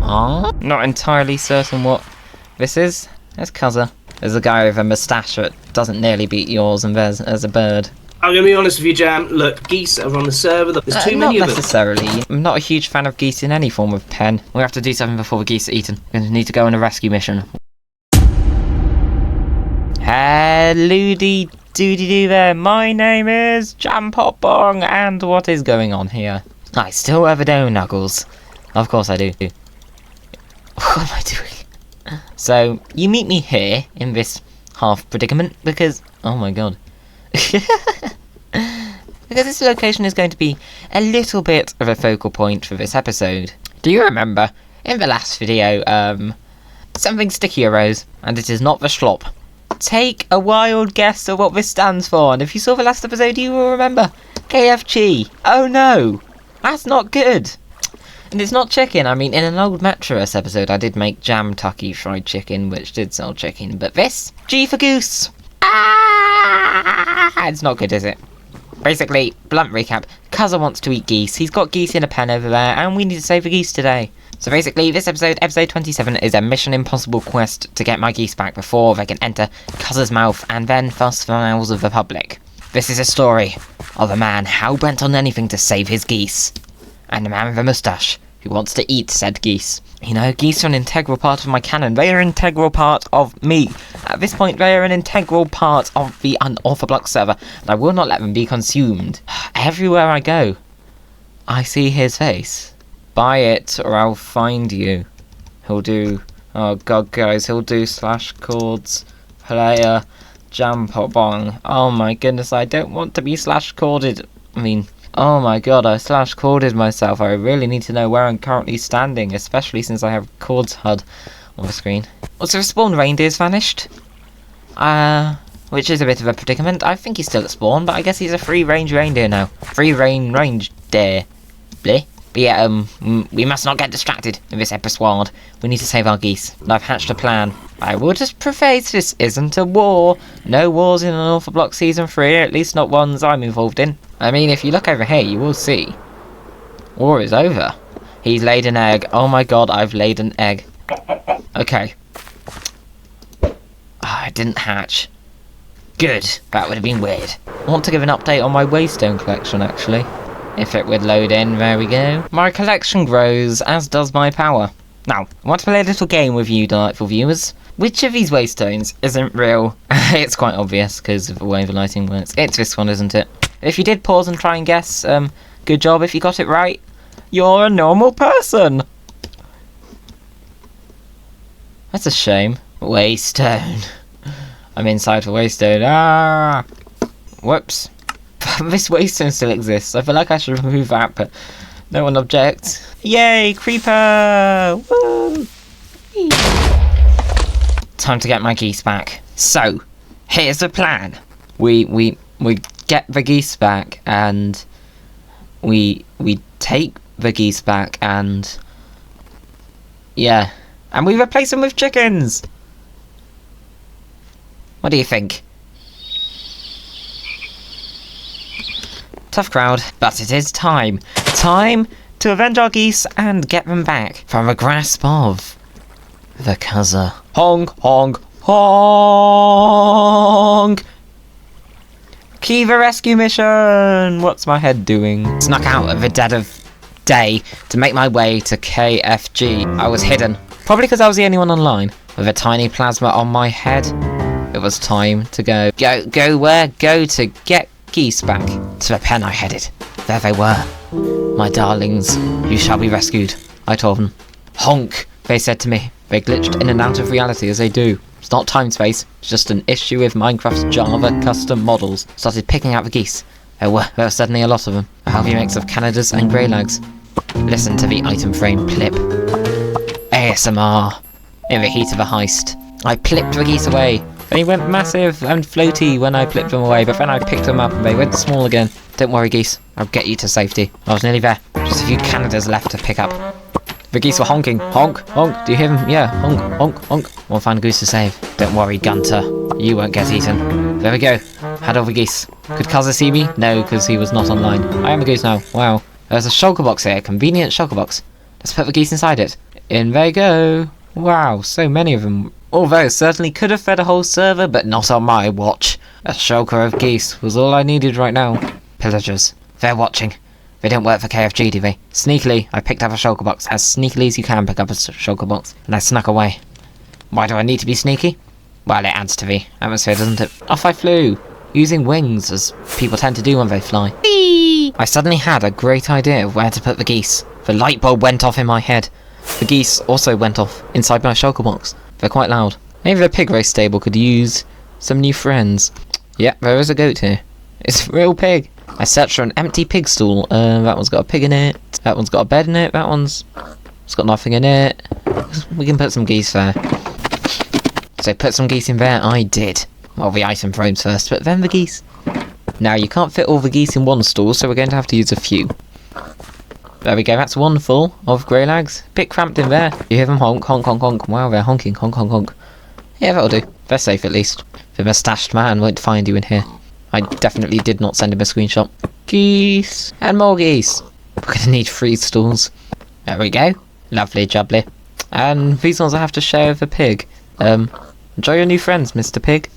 Not entirely certain what this is. There's Cuzzer. There's a guy with a moustache that doesn't nearly beat yours, and there's a bird. I'm going to be honest with you, Jam. Look, geese are on the server. There's too many of them. Not necessarily. I'm not a huge fan of geese in any form of pen. We have to do something before the geese are eaten. We're going to need to go on a rescue mission. Hello-dee doody-doo there. My name is JampottBong, and what is going on here? I still have a dough, Nuggles. Of course I do. What am I doing? So, you meet me here, in this half predicament, because... oh my god. Because this location is going to be a little bit of a focal point for this episode. Do you remember, in the last video, something sticky arose, and it is not the schlop. Take a wild guess at what this stands for, and if you saw the last episode you will remember. KFG. Oh no! That's not good! And it's not chicken. I mean, in an old Metrous episode I did make Jam Tucky fried chicken, which did sell chicken, but this? G for goose! Ah! It's not good, is it? Basically, blunt recap, Cuzzer wants to eat geese. He's got geese in a pen over there, and we need to save the geese today. So basically, this episode, episode 27, is a Mission Impossible quest to get my geese back before they can enter Cuzzer's mouth and then thus the mouths of the public. This is a story of a man hell-bent on anything to save his geese, and a man with a moustache who wants to eat said geese. You know, geese are an integral part of my canon. They are an integral part of me. At this point, they are an integral part of the Unorthoblocks server, and I will not let them be consumed. Everywhere I go, I see his face. Buy it, or I'll find you. He'll do... oh god, guys, he'll do /chords player JampottBong. Oh my goodness, I don't want to be /chorded. I mean... oh my god, I /chorded myself. I really need to know where I'm currently standing, especially since I have chords HUD on the screen. Also, spawn reindeer's vanished. Which is a bit of a predicament. I think he's still at spawn, but I guess he's a free-range reindeer now. Free-range deer. Bleh. But yeah, we must not get distracted in this episode. We need to save our geese, and I've hatched a plan. I will just preface, this isn't a war. No wars in Unorthoblocks Season 3, at least not ones I'm involved in. I mean, if you look over here, you will see. War is over. He's laid an egg. Oh my god, I've laid an egg. Okay. Ah, it didn't hatch. Good. That would have been weird. I want to give an update on my waystone collection, actually. If it would load in, there we go. My collection grows, as does my power. Now, I want to play a little game with you, delightful viewers. Which of these waystones isn't real? It's quite obvious, because of the way the lighting works. It's this one, isn't it? If you did pause and try and guess, good job if you got it right. You're a normal person! That's a shame. Waystone. I'm inside the waystone. Ah! Whoops. This waystone still exists. I feel like I should remove that, but no one objects. Yay, creeper! Woo! Time to get my geese back. So, here's the plan. We get the geese back, and we take the geese back, and yeah, and we replace them with chickens. What do you think? Tough crowd, but it is time. Time to avenge our geese and get them back from the grasp of the Cuzzer. Honk, honk, honk! Key the rescue mission! What's my head doing? Snuck out at the dead of day to make my way to KFG. I was hidden, probably because I was the only one online, with a tiny plasma on my head. It was time to go. Go where? Go to get geese back. To the pen I headed. There they were. My darlings, you shall be rescued, I told them. Honk, they said to me. They glitched in and out of reality as they do. It's not time space, it's just an issue with Minecraft's Java custom models. Started picking out the geese. There were suddenly a lot of them. A healthy mix of Canadas and Greylags. Listen to the item frame plip. ASMR. In the heat of a heist, I plipped the geese away. They went massive and floaty when I plipped them away, but then I picked them up and they went small again. Don't worry, geese. I'll get you to safety. I was nearly there. Just a few Canadas left to pick up. The geese were honking. Honk, honk. Do you hear them? Yeah, honk, honk, honk. We'll find a goose to save. Don't worry, Gunter. You won't get eaten. There we go. Had all the geese. Could Cuzzer see me? No, because he was not online. I am a goose now. Wow. There's a shulker box here. Convenient shulker box. Let's put the geese inside it. In they go. Wow, so many of them. Although certainly could have fed a whole server, but not on my watch. A shulker of geese was all I needed right now. Pillagers. They're watching. They don't work for KFG, do they? Sneakily, I picked up a shulker box, as sneakily as you can pick up a shulker box, and I snuck away. Why do I need to be sneaky? Well, it adds to the atmosphere, doesn't it? Off I flew, using wings, as people tend to do when they fly. Whee! I suddenly had a great idea of where to put the geese. The light bulb went off in my head. The geese also went off inside my shulker box. They're quite loud. Maybe the pig race stable could use some new friends. Yep, there is a goat here. It's a real pig. I searched for an empty pig stall. That one's got a pig in it. That one's got a bed in it. That one's got nothing in it. We can put some geese there. So put some geese in there. I did. Well, the item frames first, but then the geese. Now, you can't fit all the geese in one stall, so we're going to have to use a few. There we go. That's one full of grey lags. Bit cramped in there. You hear them honk, honk, honk, honk. Wow, they're honking, honk, honk, honk. Yeah, that'll do. They're safe at least. The moustached man won't find you in here. I definitely did not send him a screenshot. Geese! And more geese! We're gonna need 3 stalls. There we go. Lovely jubbly. And these ones I have to share with the pig. Enjoy your new friends, Mr. Pig.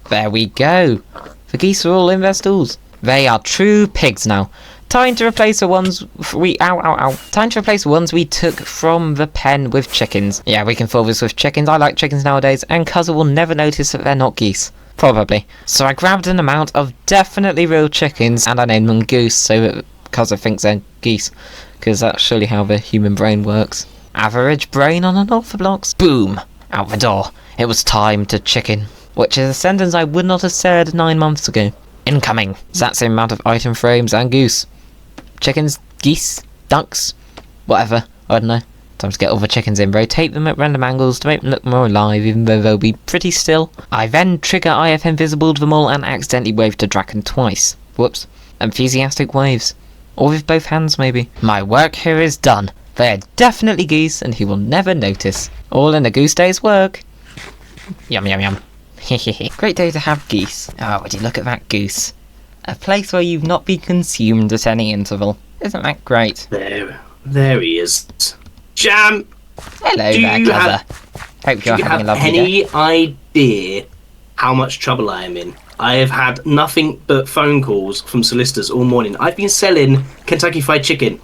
There we go. The geese are all in their stalls. They are true pigs now. Time to replace the ones Time to replace the ones we took from the pen with chickens. Yeah, we can fill this with chickens. I like chickens nowadays, and Cuzzer will never notice that they're not geese. Probably. So I grabbed an amount of definitely real chickens, and I named them Goose, so that Cuzzer thinks they're geese. Because that's surely how the human brain works. Average brain on Unorthoblocks. Boom! Out the door. It was time to chicken. Which is a sentence I would not have said 9 months ago. Incoming. So that's the amount of item frames and goose. Chickens, geese, ducks, whatever. I don't know. Time to get all the chickens in. Rotate them at random angles to make them look more alive, even though they'll be pretty still. I then trigger IF invisible to them all and accidentally wave to Draken twice. Whoops. Enthusiastic waves. Or with both hands, maybe. My work here is done. They are definitely geese, and he will never notice. All in a goose day's work. Yum, yum, yum. Great day to have geese. Oh, would you look at that goose. A place where you've not been consumed at any interval. Isn't that great? There he is. Jam! Hello there, Cuzzer. Hope you're having a lovely day. Any idea how much trouble I am in? I have had nothing but phone calls from solicitors all morning. I've been selling Kentucky Fried Chicken.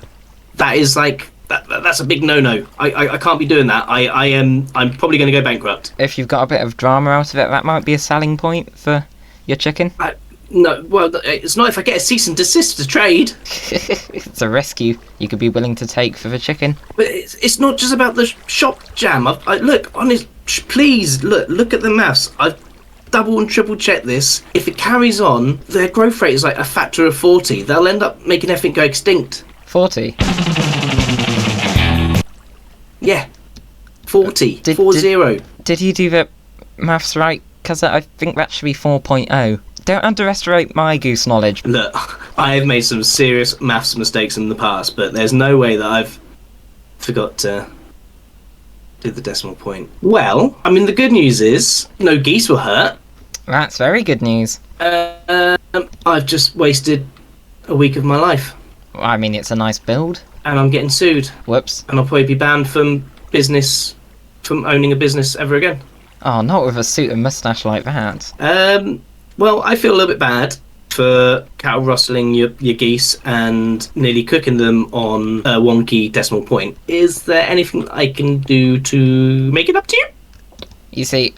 That is like... That's a big no-no. I can't be doing that. I'm probably going to go bankrupt. If you've got a bit of drama out of it, that might be a selling point for your chicken. No, well, it's not if I get a cease and desist to trade. It's a risk you could be willing to take for the chicken. But it's not just about the shop, Jam. Look, honest, please, look at the maths. I've double and triple checked this. If it carries on, their growth rate is like a factor of 40. They'll end up making everything go extinct. 40? Yeah, 40. 40. Did you do the maths right? Because I think that should be 4.0. Don't underestimate my goose knowledge. Look, I have made some serious maths mistakes in the past, but there's no way that I've forgot to do the decimal point. Well, I mean, the good news is no geese were hurt. That's very good news. I've just wasted a week of my life. Well, I mean, it's a nice build. And I'm getting sued. Whoops. And I'll probably be banned from owning a business ever again. Oh, not with a suit and moustache like that. Well, I feel a little bit bad for cattle rustling your geese and nearly cooking them on a wonky decimal point. Is there anything I can do to make it up to you? You see,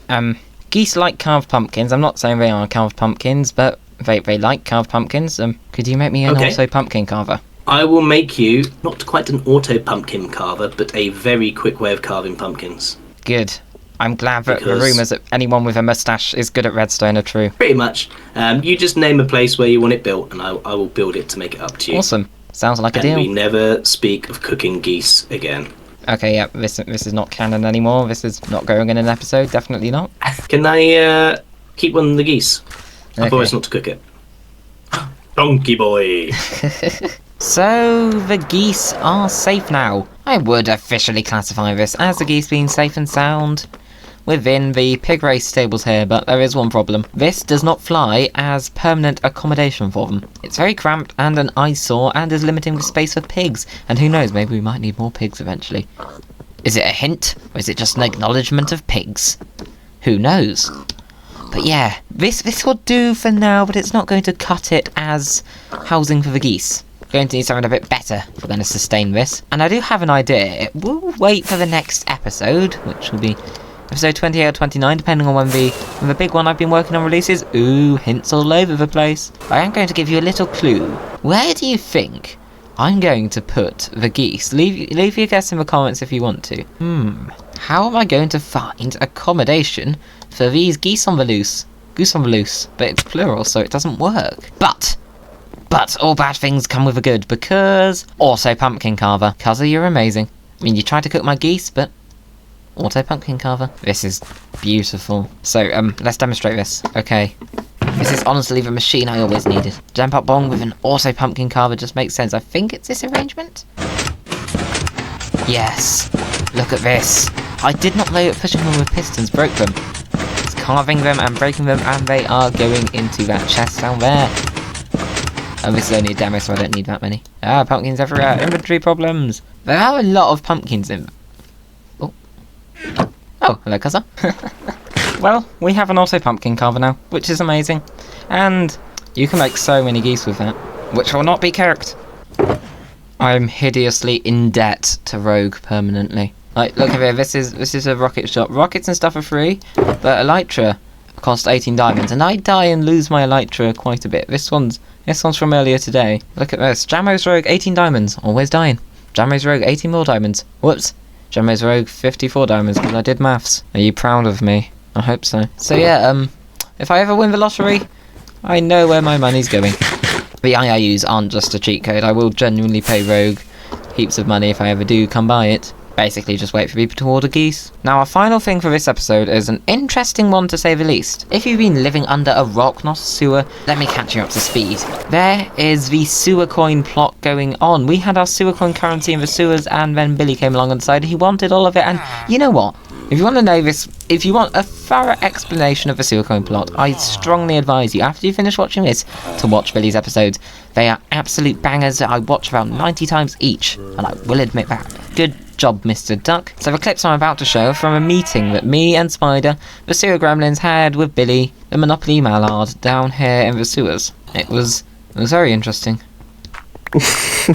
geese like carved pumpkins. I'm not saying they are carved pumpkins, but they like carved pumpkins. Could you make me an auto pumpkin carver? I will make you, not quite an auto pumpkin carver, but a very quick way of carving pumpkins. Good. I'm glad that the rumours that anyone with a moustache is good at redstone are true. Pretty much. You just name a place where you want it built, and I will build it to make it up to you. Awesome. Sounds like a deal. And we never speak of cooking geese again. Okay, yeah, this is not canon anymore. This is not going in an episode. Definitely not. Can I keep one of the geese? Okay. I promise not to cook it. Donkey boy! So, the geese are safe now. I would officially classify this as the geese being safe and sound within the pig race stables here, but there is one problem. This does not fly as permanent accommodation for them. It's very cramped and an eyesore and is limiting the space for pigs. And who knows, maybe we might need more pigs eventually. Is it a hint, or is it just an acknowledgement of pigs? Who knows? But yeah, this will do for now, but it's not going to cut it as housing for the geese. We're going to need something a bit better if we're going to sustain this. And I do have an idea. We'll wait for the next episode, which will be episode 28 or 29, depending on when the big one I've been working on releases. Ooh, hints all over the place. I am going to give you a little clue. Where do you think I'm going to put the geese? Leave your guess in the comments if you want to. How am I going to find accommodation for these geese on the loose? Goose on the loose. But it's plural, so it doesn't work. But all bad things come with a good, because also pumpkin carver. Cuzzer, you're amazing. I mean, you tried to cook my geese, but auto pumpkin carver. This is beautiful. So, let's demonstrate this. Okay. This is honestly the machine I always needed. JampottBong with an auto pumpkin carver just makes sense. I think it's this arrangement. Yes. Look at this. I did not know that pushing them with pistons broke them. It's carving them and breaking them, and they are going into that chest down there. And this is only a demo, so I don't need that many. Ah, pumpkins everywhere. Inventory problems. There are a lot of pumpkins in... Oh, hello, Cuzzer. Well, we have an auto pumpkin carver now, which is amazing. And you can make so many geese with that, which will not be cooked. I'm hideously in debt to Rogue permanently. Like, look at here, this is a rocket shop. Rockets and stuff are free, but Elytra cost 18 diamonds, and I die and lose my Elytra quite a bit. This one's from earlier today. Look at this. Jammo's Rogue, 18 diamonds, always dying. Jammo's Rogue, 18 more diamonds. Whoops. Jammo's Rogue, 54 diamonds, because I did maths. Are you proud of me? I hope so. So yeah, if I ever win the lottery, I know where my money's going. The IIUs aren't just a cheat code. I will genuinely pay Rogue heaps of money if I ever do come by it. Basically, just wait for people to order geese. Now, our final thing for this episode is an interesting one to say the least. If you've been living under a rock, not a sewer, let me catch you up to speed. There is the sewer coin plot going on. We had our sewer coin currency in the sewers, and then Billy came along and decided he wanted all of it. And you know what? If you want to know this, if you want a thorough explanation of the sewer coin plot, I strongly advise you, after you finish watching this, to watch Billy's episodes. They are absolute bangers that I watch about 90 times each, and I will admit that. Good job, Mr. Duck. So the clips I'm about to show are from a meeting that me and Spider, the sewer gremlins, had with Billy, the Monopoly mallard, down here in the sewers. It was very interesting.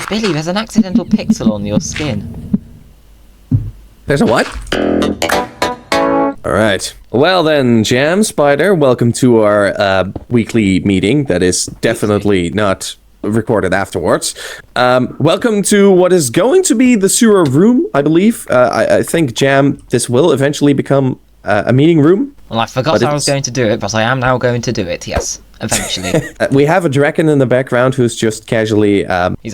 Billy, there's an accidental pixel on your skin. There's a what? Alright. Well then, Jam, Spider, welcome to our weekly meeting that is definitely not recorded afterwards. Welcome to what is going to be the sewer room, I believe. I think, Jam, this will eventually become a meeting room. Well, I forgot I was going to do it, but I am now going to do it, yes. Eventually. We have a dragon in the background who's just casually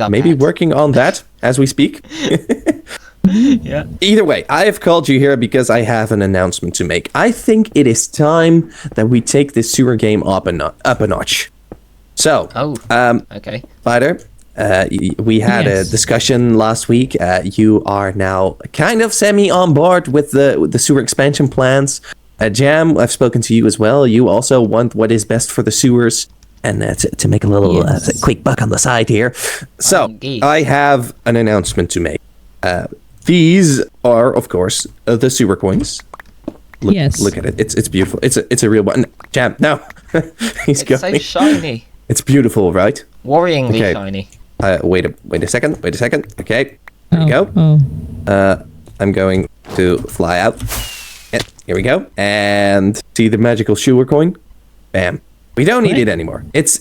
maybe working on that as we speak. Yeah. Either way, I have called you here because I have an announcement to make. I think it is time that we take this sewer game up a notch. So, okay. Spider, we had a discussion last week. You are now kind of semi on board with the sewer expansion plans. Jam, I've spoken to you as well. You also want what is best for the sewers, and to make a little quick buck on the side here. So, I have an announcement to make. These are, of course, the sewer coins. Look at it. It's beautiful. It's a real one. Jam, no. It's so shiny. It's beautiful, right? Worryingly shiny. Wait a second. Okay. There we go. I'm going to fly out. Yeah, here we go. And see the magical sewer coin? Bam. We don't need it anymore. It's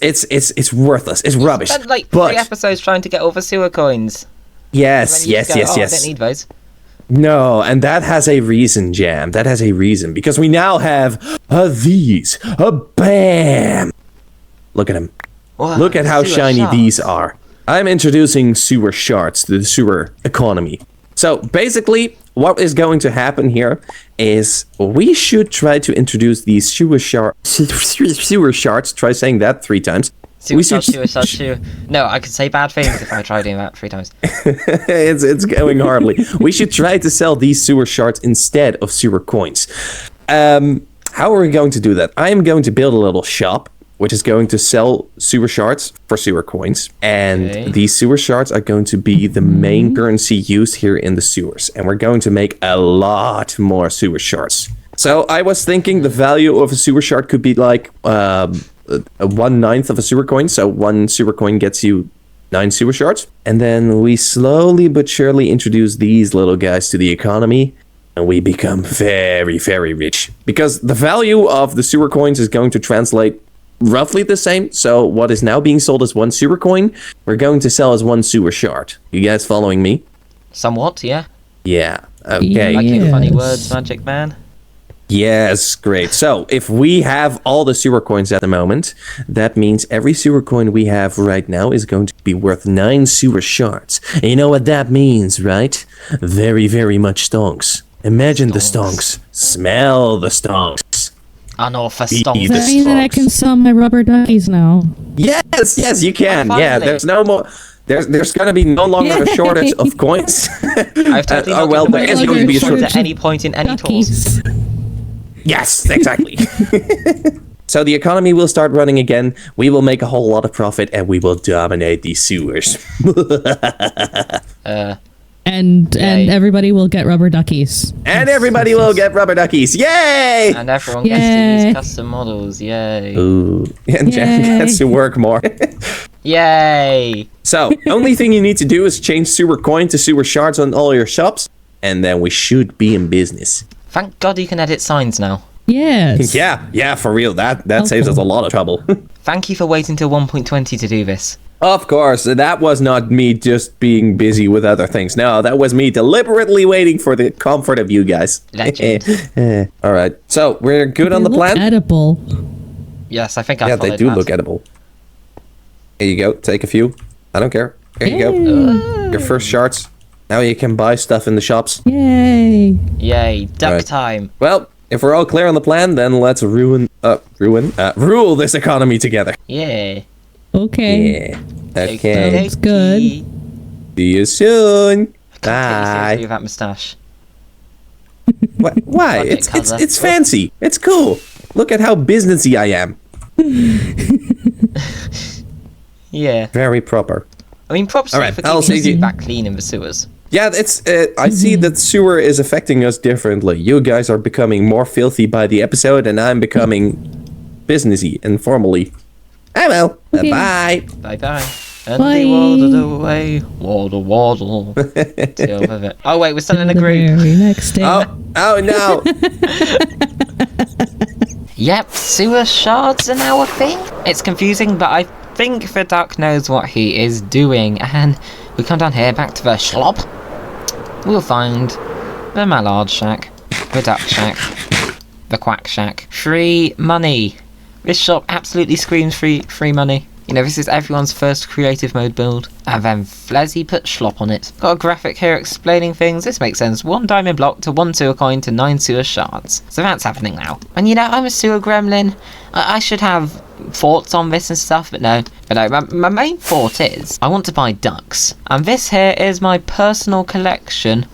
worthless. It's rubbish. Spent like 3 episodes trying to get all the sewer coins. Yes. I don't need those. No, and that has a reason, Jam. That has a reason. Because we now have these. Bam! Look at them. Whoa, look at how shiny these are. I'm introducing sewer shards to the sewer economy. So, basically, what is going to happen here is we should try to introduce these sewer shards. Try saying that 3 times. Sewer. No, I could say bad things if I try doing that 3 times. it's going horribly. We should try to sell these sewer shards instead of sewer coins. How are we going to do that? I am going to build a little shop. which is going to sell sewer shards for sewer coins. And Okay. these sewer shards are going to be the main currency used here in the sewers. And we're going to make a lot more sewer shards. So I was thinking the value of a sewer shard could be like 1/9 of a sewer coin. So 1 sewer coin gets you 9 sewer shards. And then we slowly but surely introduce these little guys to the economy. And we become very, very rich. Because the value of the sewer coins is going to translate roughly the same. So what is now being sold as 1 sewer coin, we're going to sell as 1 sewer shard. You guys following me? Somewhat, yeah. Yeah. Okay. Like your funny Yes. words, Magic Man. Yes, great. So if we have all the sewer coins at the moment, that means every sewer coin we have right now is going to be worth 9 sewer shards. And you know what that means, right? Very, very much stonks. Imagine the stonks. Smell the stonks. Unortho Be stonks. Does the that mean that I stonks. can sell my rubber duckies now? Yes, you can. Oh, Yeah, finally. there's no more. There's gonna be no longer a shortage of coins. I've totally Oh, not well, given there away is any going to be a shortage shortage. at any point in any tours. Duckies. Yes, exactly. So the economy will start running again. We will make a whole lot of profit, and we will dominate these sewers. And Yay. everybody will get rubber duckies. And everybody will get rubber duckies. Yay! And everyone gets to Yay. use custom models. Yay. Ooh, and Jen Yay. gets to work more. Yay. So, only thing you need to do is change sewer coin to sewer shards on all your shops, and then we should be in business. Thank God you can edit signs now. Yes. Yeah, for real. That saves us a lot of trouble. Thank you for waiting till 1.20 to do this. Of course, that was not me just being busy with other things. No, that was me deliberately waiting for the comfort of you guys. Legend. All right, so we're good on the They look plan. edible. Yes, I think I Yeah, they followed do that. look edible. Here you go. Take a few. I don't care. Here you go. Yay. Your first shards. Now you can buy stuff in the shops. Yay. Yay, duck Right. time. Well, if we're all clear on the plan, then let's rule this economy together. Yeah. Okay. Yeah. Okay. Sounds good. See you soon. Can't take you seriously Bye. with that moustache. Why? Bucket It's cover. it's fancy. It's cool. Look at how businessy I am. Yeah. Very proper. I mean, props to All you right, for I'll keeping see us you- back clean in the sewers. Yeah, it's. I see that sewer is affecting us differently. You guys are becoming more filthy by the episode, and I'm becoming businessy and formally. Oh well. Okay. Bye. Bye-bye. And Bye. they waddled away. Waddle, waddle. Deal with it. Oh, wait, we're still in a The group. very next day. Oh no. Yep, sewer shards are now a thing. It's confusing, but I think the duck knows what he is doing. And we come down here, back to the shop. We'll find the mallard shack, the duck shack, the quack shack. Free money. This shop absolutely screams free money. You know, this is everyone's first creative mode build. And then Flezzy put Schlop on it. Got a graphic here explaining things. This makes sense. 1 diamond block to 1 sewer coin to 9 sewer shards. So that's happening now. And you know, I'm a sewer gremlin. I should have thoughts on this and stuff, but no. But no, my main thought is, I want to buy ducks. And this here is my personal collection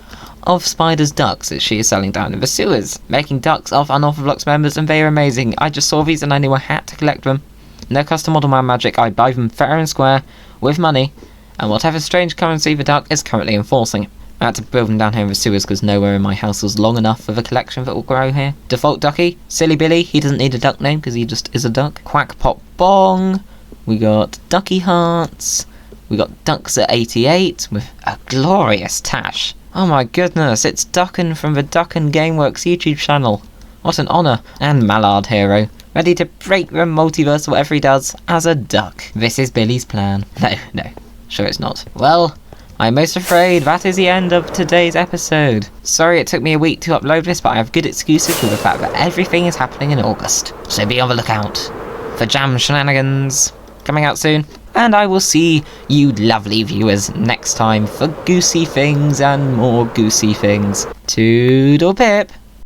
of Spider's ducks that she is selling down in the sewers. Making ducks of Unorthoblocks members, and they are amazing. I just saw these and I knew I had to collect them. No custom model man magic, I buy them fair and square, with money, and whatever strange currency the duck is currently enforcing. I had to build them down here in the sewers because nowhere in my house was long enough for the collection that will grow here. Default Ducky, Silly Billy, he doesn't need a duck name because he just is a duck. BlockBench, we got Ducky Hearts, we got Ducks at 88 with a glorious tash. Oh my goodness, it's Duckin from the Duckin Gameworks YouTube channel. What an honour. And Mallard Hero, ready to break the multiverse whatever he does as a duck. This is Billy's plan. No, sure it's not. Well, I'm most afraid that is the end of today's episode. Sorry it took me a week to upload this, but I have good excuses for the fact that everything is happening in August. So be on the lookout for Jam Shenanigans coming out soon. And I will see you lovely viewers next time for goosey things and more goosey things. Toodle pip!